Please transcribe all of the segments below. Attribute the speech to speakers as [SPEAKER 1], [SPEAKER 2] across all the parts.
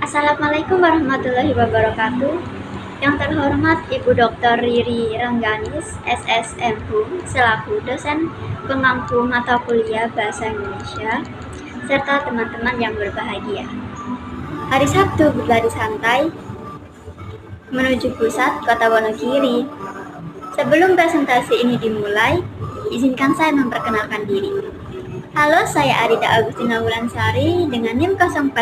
[SPEAKER 1] Assalamualaikum warahmatullahi wabarakatuh. Yang terhormat Ibu Dr. Riri Rengganis, SSM Hum, selaku dosen pemangku mata kuliah Bahasa Indonesia, serta teman-teman yang berbahagia. Hari Sabtu berlari santai menuju pusat kota Wonogiri. Sebelum presentasi ini dimulai, izinkan saya memperkenalkan diri. Halo, saya Arida Agustina Wulansari dengan NIM 049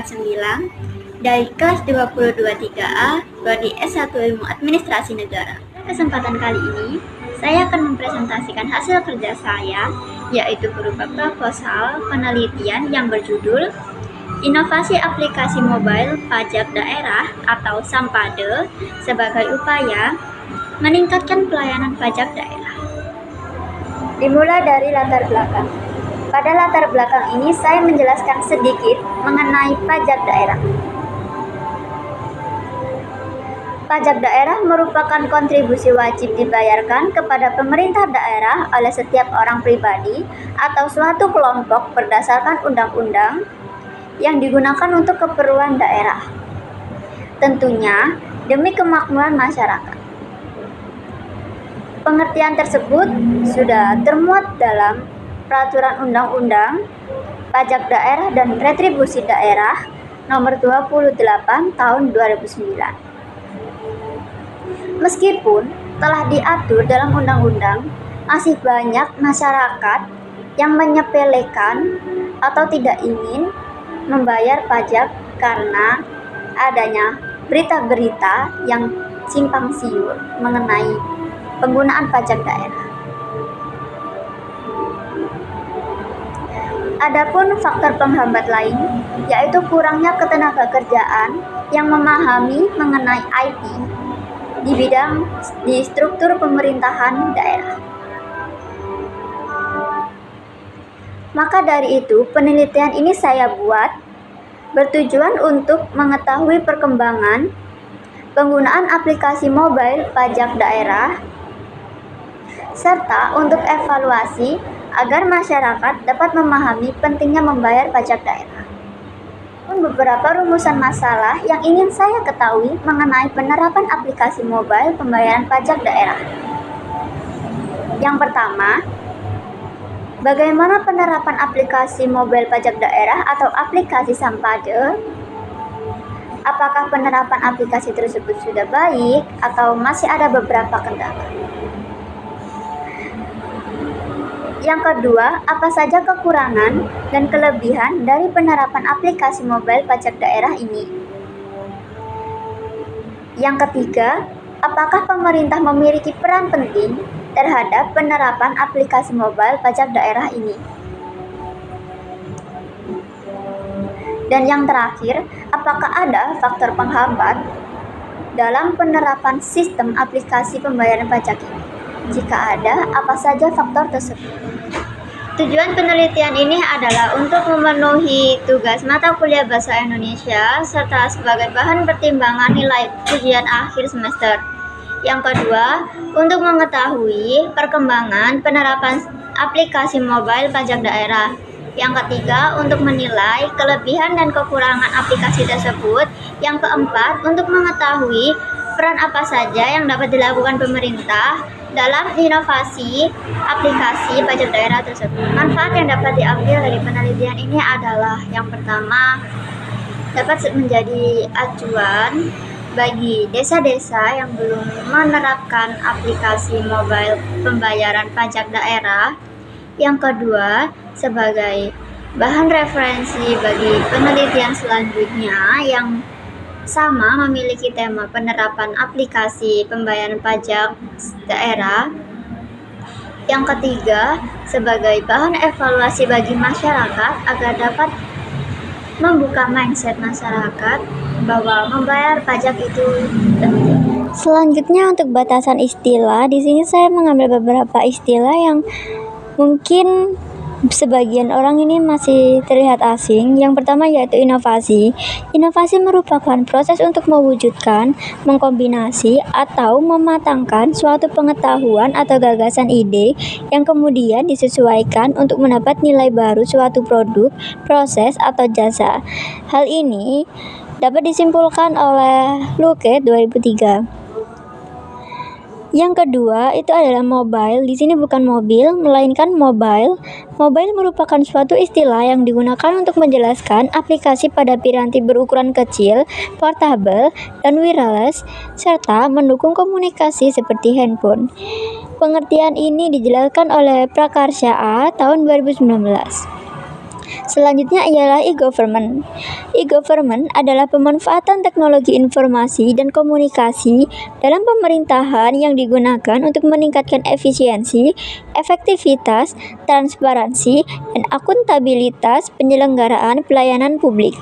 [SPEAKER 1] dari kelas 223A, Prodi S1 Ilmu Administrasi Negara. Kesempatan kali ini, saya akan mempresentasikan hasil kerja saya, yaitu berupa proposal penelitian yang berjudul Inovasi Aplikasi Mobile Pajak Daerah atau SAMPADE sebagai upaya meningkatkan pelayanan pajak daerah. Dimulai dari latar belakang. Pada latar belakang ini, saya menjelaskan sedikit mengenai pajak daerah. Pajak daerah merupakan kontribusi wajib dibayarkan kepada pemerintah daerah oleh setiap orang pribadi atau suatu kelompok berdasarkan undang-undang yang digunakan untuk keperluan daerah. Tentunya demi kemakmuran masyarakat. Pengertian tersebut sudah termuat dalam Peraturan Undang-Undang Pajak Daerah dan Retribusi Daerah Nomor 28 Tahun 2009. Meskipun telah diatur dalam undang-undang, masih banyak masyarakat yang menyepelekan atau tidak ingin membayar pajak karena adanya berita-berita yang simpang siur mengenai penggunaan pajak daerah. Adapun faktor penghambat lain, yaitu kurangnya ketenagakerjaan yang memahami mengenai IT di struktur pemerintahan daerah. Maka dari itu, penelitian ini saya buat bertujuan untuk mengetahui perkembangan penggunaan aplikasi mobile pajak daerah serta untuk evaluasi agar masyarakat dapat memahami pentingnya membayar pajak daerah. Beberapa rumusan masalah yang ingin saya ketahui mengenai penerapan aplikasi mobile pembayaran pajak daerah. Yang pertama, bagaimana penerapan aplikasi mobile pajak daerah atau aplikasi SAMPADE? Apakah penerapan aplikasi tersebut sudah baik atau masih ada beberapa kendala? Yang kedua, apa saja kekurangan dan kelebihan dari penerapan aplikasi mobile pajak daerah ini? Yang ketiga, apakah pemerintah memiliki peran penting terhadap penerapan aplikasi mobile pajak daerah ini? Dan yang terakhir, apakah ada faktor penghambat dalam penerapan sistem aplikasi pembayaran pajak ini? Jika ada, apa saja faktor tersebut? Tujuan penelitian ini adalah untuk memenuhi tugas mata kuliah Bahasa Indonesia serta sebagai bahan pertimbangan nilai ujian akhir semester. Yang kedua, untuk mengetahui perkembangan penerapan aplikasi mobile pajak daerah. Yang ketiga, untuk menilai kelebihan dan kekurangan aplikasi tersebut. Yang keempat, untuk mengetahui peran apa saja yang dapat dilakukan pemerintah dalam inovasi aplikasi pajak daerah tersebut. Manfaat yang dapat diambil dari penelitian ini adalah yang pertama, dapat menjadi acuan bagi desa-desa yang belum menerapkan aplikasi mobile pembayaran pajak daerah. Yang kedua, sebagai bahan referensi bagi penelitian selanjutnya yang sama memiliki tema penerapan aplikasi pembayaran pajak daerah. Yang ketiga, sebagai bahan evaluasi bagi masyarakat agar dapat membuka mindset masyarakat bahwa membayar pajak itu penting. Selanjutnya untuk batasan istilah, di sini saya mengambil beberapa istilah yang mungkin sebagian orang ini masih terlihat asing. Yang pertama yaitu inovasi. Inovasi merupakan proses untuk mewujudkan, mengkombinasi, atau mematangkan suatu pengetahuan atau gagasan ide yang kemudian disesuaikan untuk mendapat nilai baru suatu produk, proses, atau jasa. Hal ini dapat disimpulkan oleh Luke 2003. Yang kedua itu adalah mobile. Di sini bukan mobil, melainkan mobile. Mobile merupakan suatu istilah yang digunakan untuk menjelaskan aplikasi pada piranti berukuran kecil, portable, dan wireless, serta mendukung komunikasi seperti handphone. Pengertian ini dijelaskan oleh Prakarsha A tahun 2019. Selanjutnya ialah e-government. E-government adalah pemanfaatan teknologi informasi dan komunikasi dalam pemerintahan yang digunakan untuk meningkatkan efisiensi, efektivitas, transparansi, dan akuntabilitas penyelenggaraan pelayanan publik.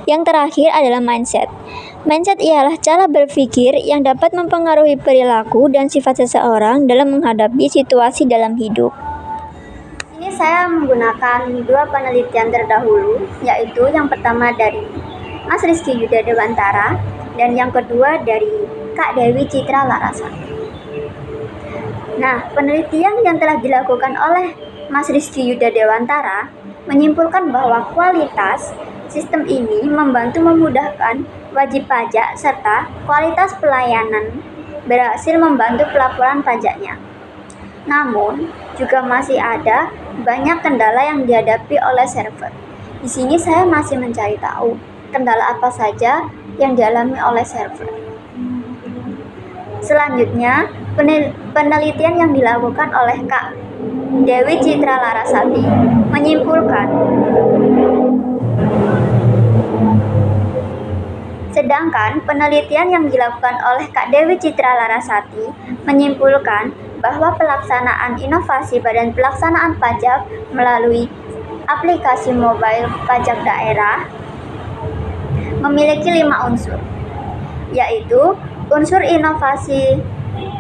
[SPEAKER 1] Yang terakhir adalah mindset. Mindset ialah cara berpikir yang dapat mempengaruhi perilaku dan sifat seseorang dalam menghadapi situasi dalam hidup. Ini saya menggunakan dua penelitian terdahulu, yaitu yang pertama dari Mas Rizky Yuda Dewantara dan yang kedua dari Kak Dewi Citra Larasati. Nah, penelitian yang telah dilakukan oleh Mas Rizky Yuda Dewantara menyimpulkan bahwa kualitas sistem ini membantu memudahkan wajib pajak serta kualitas pelayanan berhasil membantu pelaporan pajaknya. Namun, juga masih ada banyak kendala yang dihadapi oleh server. Di sini saya masih mencari tahu kendala apa saja yang dialami oleh server. Selanjutnya, penelitian yang dilakukan oleh Kak Dewi Citra Larasati menyimpulkan penelitian yang dilakukan oleh Kak Dewi Citra Larasati menyimpulkan bahwa pelaksanaan inovasi Badan Pelaksanaan Pajak melalui aplikasi mobile pajak daerah memiliki 5 unsur, yaitu unsur inovasi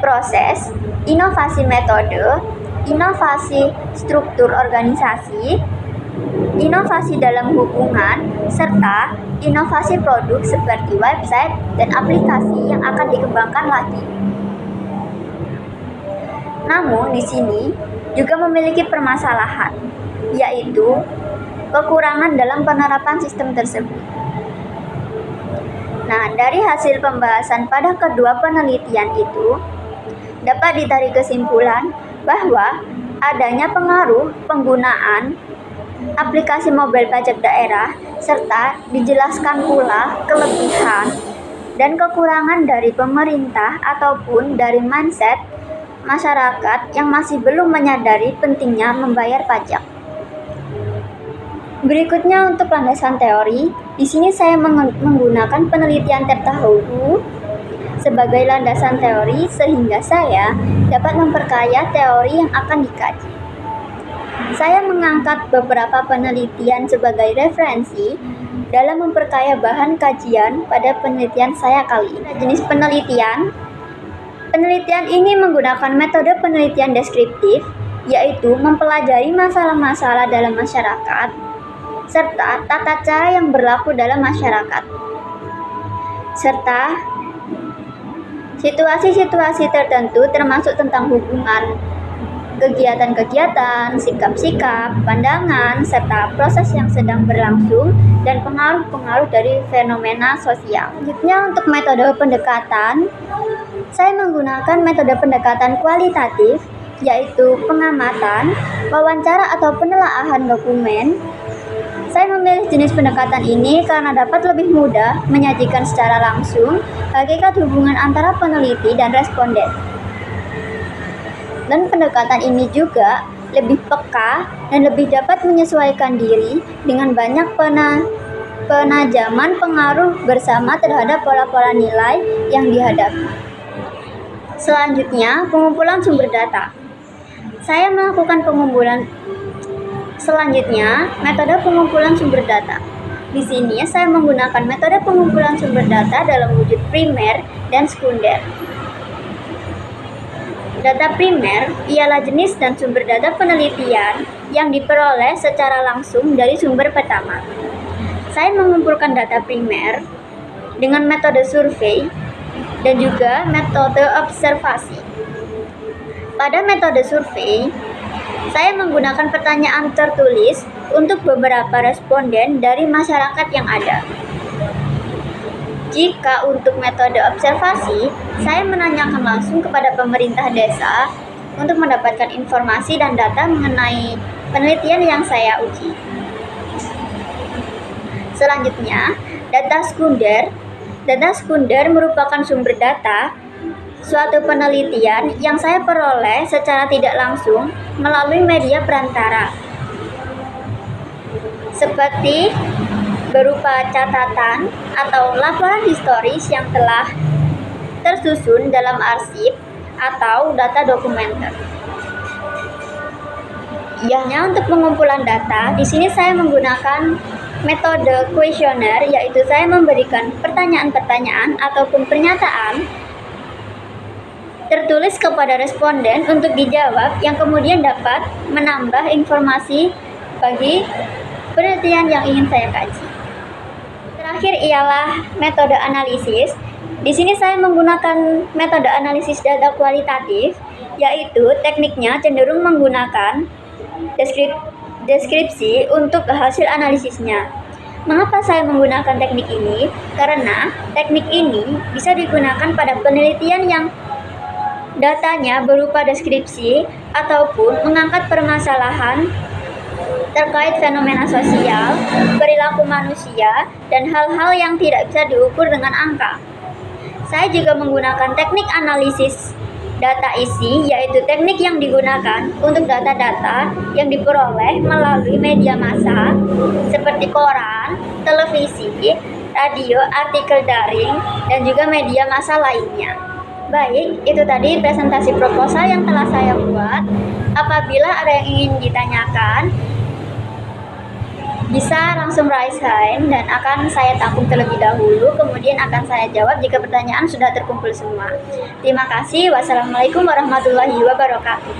[SPEAKER 1] proses, inovasi metode, inovasi struktur organisasi, inovasi dalam hubungan, serta inovasi produk seperti website dan aplikasi yang akan dikembangkan lagi. Namun di sini juga memiliki permasalahan, yaitu kekurangan dalam penerapan sistem tersebut. Nah, dari hasil pembahasan pada kedua penelitian itu, dapat ditarik kesimpulan bahwa adanya pengaruh penggunaan aplikasi mobile pajak daerah, serta dijelaskan pula kelebihan dan kekurangan dari pemerintah ataupun dari mindset masyarakat yang masih belum menyadari pentingnya membayar pajak. Berikutnya untuk landasan teori, di sini saya menggunakan penelitian terdahulu sebagai landasan teori sehingga saya dapat memperkaya teori yang akan dikaji. Saya mengangkat beberapa penelitian sebagai referensi dalam memperkaya bahan kajian pada penelitian saya kali ini. Jenis Penelitian ini menggunakan metode penelitian deskriptif, yaitu mempelajari masalah-masalah dalam masyarakat, serta tata cara yang berlaku dalam masyarakat, serta situasi-situasi tertentu termasuk tentang hubungan, kegiatan-kegiatan, sikap-sikap, pandangan, serta proses yang sedang berlangsung, dan pengaruh-pengaruh dari fenomena sosial. Selanjutnya untuk metode pendekatan, saya menggunakan metode pendekatan kualitatif, yaitu pengamatan, wawancara atau penelaahan dokumen. Saya memilih jenis pendekatan ini karena dapat lebih mudah menyajikan secara langsung hakikat hubungan antara peneliti dan responden. Dan pendekatan ini juga lebih peka dan lebih dapat menyesuaikan diri dengan banyak penajaman pengaruh bersama terhadap pola-pola nilai yang dihadapi. Selanjutnya, pengumpulan sumber data. Saya melakukan metode pengumpulan sumber data. Di sini saya menggunakan metode pengumpulan sumber data dalam wujud primer dan sekunder. Data primer ialah jenis dan sumber data penelitian yang diperoleh secara langsung dari sumber pertama. Saya mengumpulkan data primer dengan metode survei dan juga metode observasi. Pada metode survei, saya menggunakan pertanyaan tertulis untuk beberapa responden dari masyarakat yang ada. Jika untuk metode observasi, saya menanyakan langsung kepada pemerintah desa untuk mendapatkan informasi dan data mengenai penelitian yang saya uji. Selanjutnya, data sekunder. Data sekunder merupakan sumber data suatu penelitian yang saya peroleh secara tidak langsung melalui media perantara, seperti berupa catatan atau laporan historis yang telah tersusun dalam arsip atau data dokumenter. Hanya untuk pengumpulan data, di sini saya menggunakan metode kuesioner, yaitu saya memberikan pertanyaan-pertanyaan ataupun pernyataan tertulis kepada responden untuk dijawab, yang kemudian dapat menambah informasi bagi penelitian yang ingin saya kaji. Terakhir ialah metode analisis. Di sini saya menggunakan metode analisis data kualitatif, yaitu tekniknya cenderung menggunakan deskripsi untuk hasil analisisnya. Mengapa saya menggunakan teknik ini? Karena teknik ini bisa digunakan pada penelitian yang datanya berupa deskripsi ataupun mengangkat permasalahan terkait fenomena sosial, perilaku manusia, dan hal-hal yang tidak bisa diukur dengan angka. Saya juga menggunakan teknik analisis data isi, yaitu teknik yang digunakan untuk data-data yang diperoleh melalui media massa seperti koran, televisi, radio, artikel daring, dan juga media massa lainnya. Baik, itu tadi presentasi proposal yang telah saya buat. Apabila ada yang ingin ditanyakan, bisa langsung raise hand dan akan saya tampung terlebih dahulu, kemudian akan saya jawab jika pertanyaan sudah terkumpul semua. Terima kasih. Wassalamualaikum warahmatullahi wabarakatuh.